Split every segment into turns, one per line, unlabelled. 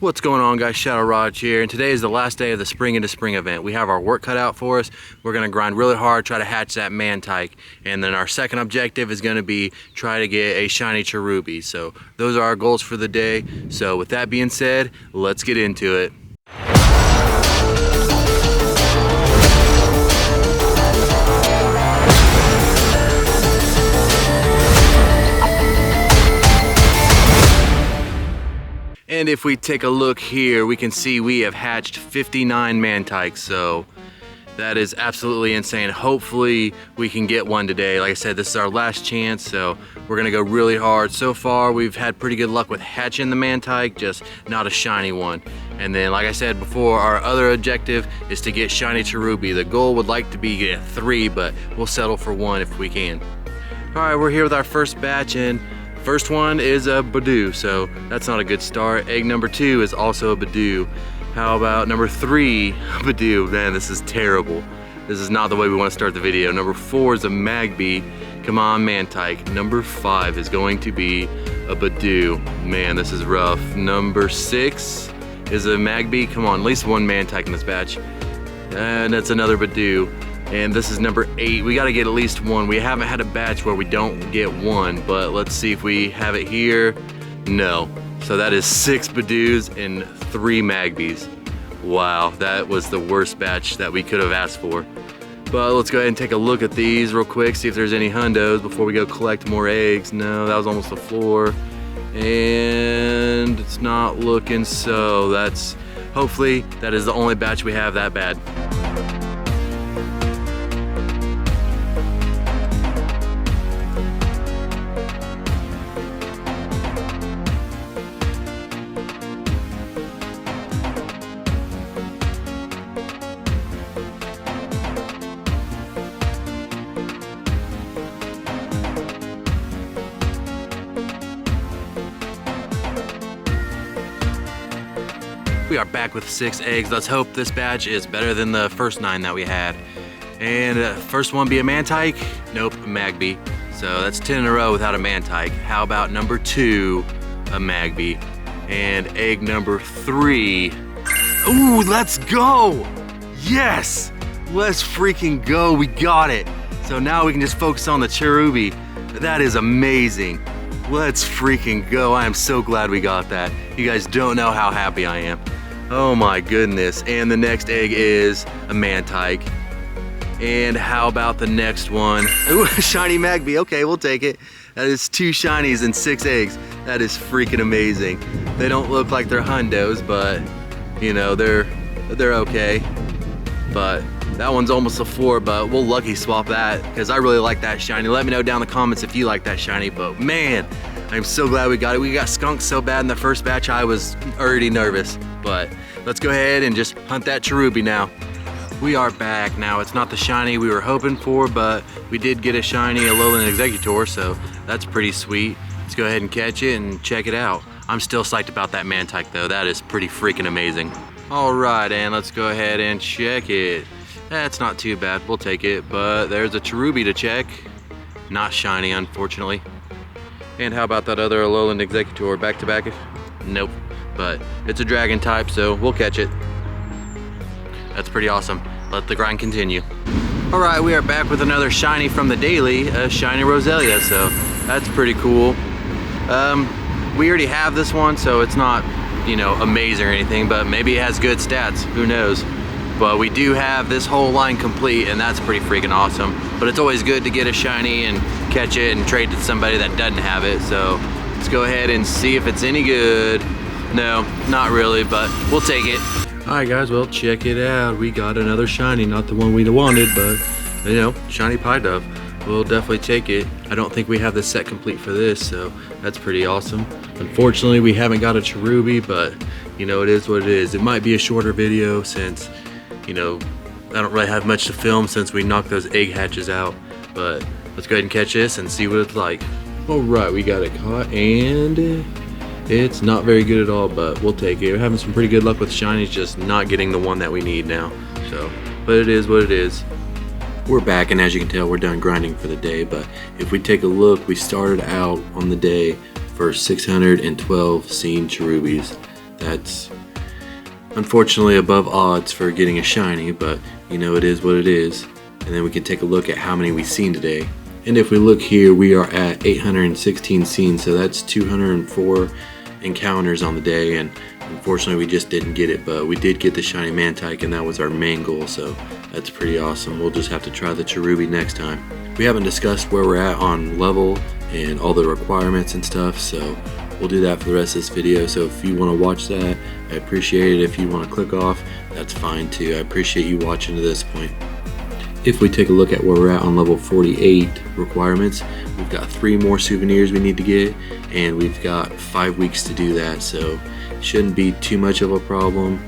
What's going on, guys? Shadow Raj here, and today is the last day of the Spring into Spring event. We have our work cut out for us. We're gonna grind really hard, try to hatch that Mantyke, and then our second objective is gonna be try to get a shiny Cherubi. So those are our goals for the day. So with that being said, let's get into it. And if we take a look here, we can see we have hatched 59 Mantykes, so that is absolutely insane. Hopefully we can get one today. Like I said, this is our last chance, so we're gonna go really hard. So far, we've had pretty good luck with hatching the Mantyke, just not a shiny one. And then, like I said before, our other objective is to get shiny Cherubi. The goal would like to be get 3, but we'll settle for 1 if we can. All right, we're here with our first batch, and first one is a Badoo, so that's not a good start. Egg number 2 is also a Badoo. How about number 3, Badoo? Man, this is terrible. This is not the way we want to start the video. Number 4 is a Magby. Come on, Mantyke. Number 5 is going to be a Badoo. Man, this is rough. Number 6 is a Magby. Come on, at least one Mantyke in this batch. And that's another Badoo. And this is number 8. We gotta get at least 1. We haven't had a batch where we don't get 1, but let's see if we have it here. No. So that is 6 Badoos and 3 Magbys. Wow, that was the worst batch that we could have asked for. But let's go ahead and take a look at these real quick, see if there's any hundos before we go collect more eggs. No, that was almost a 4. And it's not looking so. Hopefully that is the only batch we have that bad. We are back with 6 eggs. Let's hope this batch is better than the first 9 that we had. And first one be a Mantyke? Nope, a Magby. So that's 10 in a row without a Mantyke. How about number 2, a Magby? And egg number 3. Ooh, let's go! Yes! Let's freaking go, we got it. So now we can just focus on the Cherubi. That is amazing. Let's freaking go. I am so glad we got that. You guys don't know how happy I am. Oh my goodness. And the next egg is a Mantyke. And how about the next one? Ooh, shiny Magby. Okay, we'll take it. That is 2 shinies and 6 eggs. That is freaking amazing. They don't look like they're hundos, but you know, they're okay. But that one's almost a 4, but we'll lucky swap that because I really like that shiny. Let me know down in the comments if you like that shiny, but man, I'm so glad we got it. We got skunked so bad in the first batch, I was already nervous. But let's go ahead and just hunt that Cherubi now. We are back now. It's not the shiny we were hoping for, but we did get a shiny Alolan Executor, so that's pretty sweet. Let's go ahead and catch it and check it out. I'm still psyched about that Mantyke though. That is pretty freaking amazing. All right, and let's go ahead and check it. That's not too bad, we'll take it, but there's a Cherubi to check. Not shiny, unfortunately. And how about that other Alolan Executor, back to back? Nope, but it's a dragon type, so we'll catch it. That's pretty awesome. Let the grind continue. All right, we are back with another shiny from the daily, a shiny Roselia, so that's pretty cool. We already have this one, so it's not, you know, amazing or anything, but maybe it has good stats, who knows. But we do have this whole line complete, and that's pretty freaking awesome. But it's always good to get a shiny and catch it and trade to somebody that doesn't have it. So let's go ahead and see if it's any good. No, not really, but we'll take it. All right, guys, well, check it out. We got another shiny, not the one we wanted, but you know, shiny Pidove. We'll definitely take it. I don't think we have the set complete for this, so that's pretty awesome. Unfortunately, we haven't got a Cherubi, but you know, it is what it is. It might be a shorter video since, you know, I don't really have much to film since we knocked those egg hatches out, but let's go ahead and catch this and see what it's like. All right, we got it caught, and it's not very good at all, but we'll take it. We're having some pretty good luck with shinies, just not getting the one that we need now. So, but it is what it is. We're back, and as you can tell, we're done grinding for the day, but if we take a look, we started out on the day for 612 seen Cherubis. That's unfortunately above odds for getting a shiny, but you know, it is what it is. And then we can take a look at how many we've seen today. And if we look here, we are at 816 scenes, so that's 204 encounters on the day, and unfortunately we just didn't get it, but we did get the shiny Mantyke, and that was our main goal, so that's pretty awesome. We'll just have to try the Cherubi next time. We haven't discussed where we're at on level and all the requirements and stuff, so we'll do that for the rest of this video. So if you want to watch that, I appreciate it. If you want to click off, that's fine too. I appreciate you watching to this point. If we take a look at where we're at on level 48 requirements, we've got 3 more souvenirs we need to get, and we've got 5 weeks to do that, so it shouldn't be too much of a problem.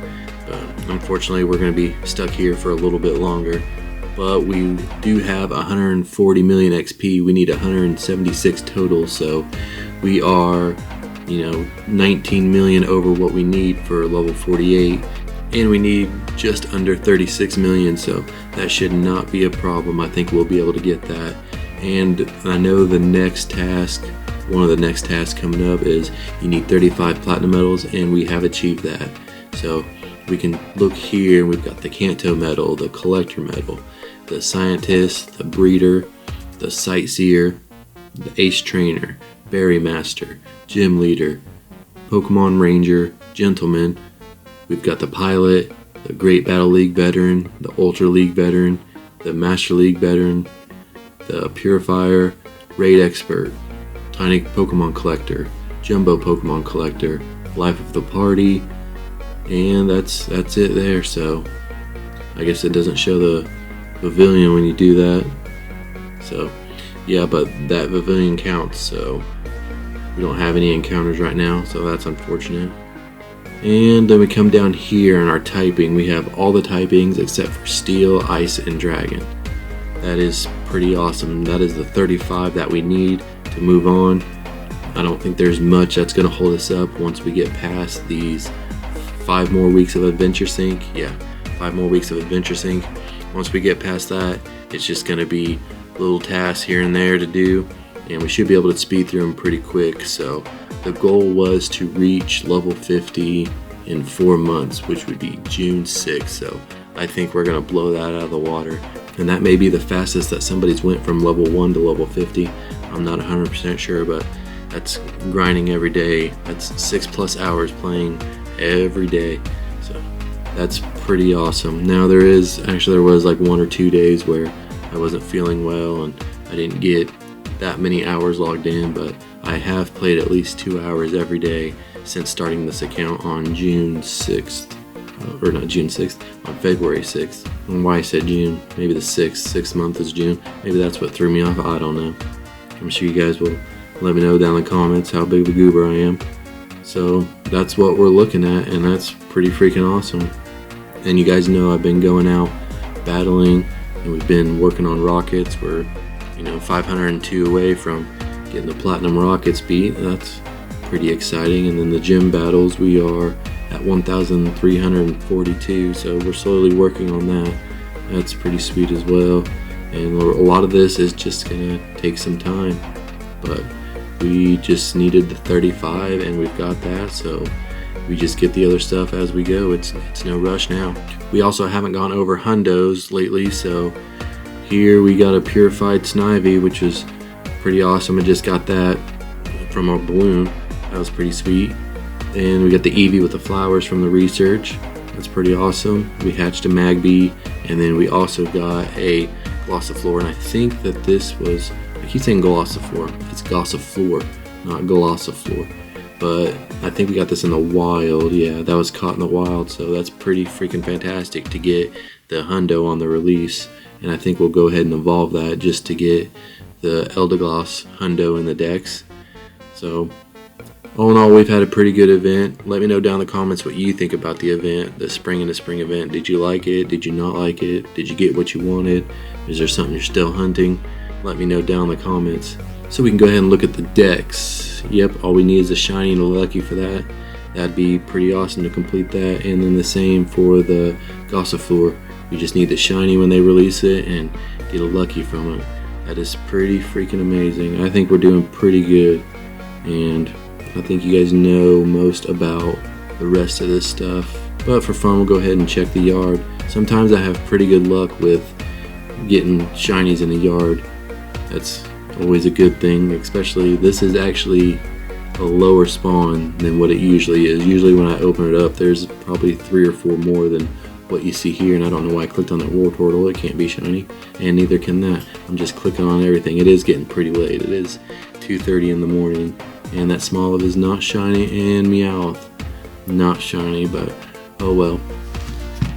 But unfortunately, we're going to be stuck here for a little bit longer. But we do have 140 million XP. We need 176 total, so we are, 19 million over what we need for level 48. And we need just under 36 million, so that should not be a problem. I think we'll be able to get that. And I know the next task, one of the next tasks coming up is you need 35 platinum medals, and we have achieved that. So we can look here, and we've got the Kanto medal, the collector medal, the scientist, the breeder, the sightseer, the ace trainer, berry master, gym leader, Pokemon ranger, gentleman. We've got the pilot, the Great Battle League veteran, the Ultra League veteran, the Master League veteran, the Purifier, Raid expert, Tiny Pokemon collector, Jumbo Pokemon collector, Life of the Party, and that's it there. So I guess it doesn't show the pavilion when you do that. So yeah, but that pavilion counts, so we don't have any encounters right now, so that's unfortunate. And then we come down here in our typing. We have all the typings except for Steel, Ice, and Dragon. That is pretty awesome. That is the 35 that we need to move on. I don't think there's much that's going to hold us up once we get past these 5 more weeks of Adventure Sync. Yeah, 5 more weeks of Adventure Sync. Once we get past that, it's just going to be little tasks here and there to do, and we should be able to speed through them pretty quick. So the goal was to reach level 50 in 4 months, which would be June 6th. So I think we're going to blow that out of the water. And that may be the fastest that somebody's went from level 1 to level 50. I'm not 100% sure, but that's grinding every day. That's 6+ hours playing every day. So that's pretty awesome. Now there was like 1 or 2 days where I wasn't feeling well and I didn't get that many hours logged in, but I have played at least 2 hours every day since starting this account on June 6th, or not June 6th, on February 6th. I don't know why I said June, maybe the 6th month is June. Maybe that's what threw me off, I don't know. I'm sure you guys will let me know down in the comments how big of a goober I am. So that's what we're looking at, and that's pretty freaking awesome. And you guys know I've been going out battling, and we've been working on rockets. We're 502 away from getting the platinum rockets beat. That's pretty exciting. And then the gym battles, we are at 1,342, so we're slowly working on that. That's pretty sweet as well. And a lot of this is just gonna take some time, but we just needed the 35 and we've got that, so we just get the other stuff as we go. It's no rush now. We also haven't gone over hundos lately, so here we got a purified Snivy, which is pretty awesome. I just got that from our balloon. That was pretty sweet. And we got the Eevee with the flowers from the research. That's pretty awesome. We hatched a Magby, and then we also got a Glossiflor, and I think that this was, I keep saying Glossiflor. It's Gossiflor, not Glossiflor. But I think we got this in the wild. Yeah, that was caught in the wild, so that's pretty freaking fantastic to get the hundo on the release. And I think we'll go ahead and evolve that just to get the Eldegoss hundo in the decks. So all in all, we've had a pretty good event. Let me know down in the comments what you think about the event, the Spring in the Spring event. Did you like it? Did you not like it? Did you get what you wanted? Is there something you're still hunting? Let me know down in the comments. So we can go ahead and look at the decks. Yep, all we need is a shiny and a lucky for that. That'd be pretty awesome to complete that. And then the same for the Gossiflor. We just need the shiny when they release it and get a lucky from it. That is pretty freaking amazing. I think we're doing pretty good. And I think you guys know most about the rest of this stuff. But for fun, we'll go ahead and check the yard. Sometimes I have pretty good luck with getting shinies in the yard. That's always a good thing, especially this is actually a lower spawn than what it usually is. Usually when I open it up, there's probably 3 or 4 more than what you see here, and I don't know why I clicked on that war turtle. It can't be shiny, and neither can that. I'm just clicking on everything. It is getting pretty late. It is 2:30 in the morning, and that Smoliv is not shiny, and Meowth not shiny, but oh well.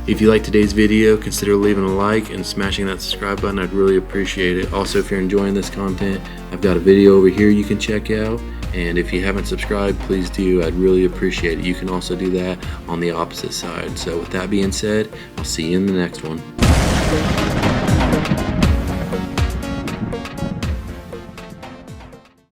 If you like today's video, consider leaving a like and smashing that subscribe button. I'd really appreciate it. Also, if you're enjoying this content, I've got a video over here you can check out. And if you haven't subscribed, please do. I'd really appreciate it. You can also do that on the opposite side. So with that being said, I'll see you in the next one.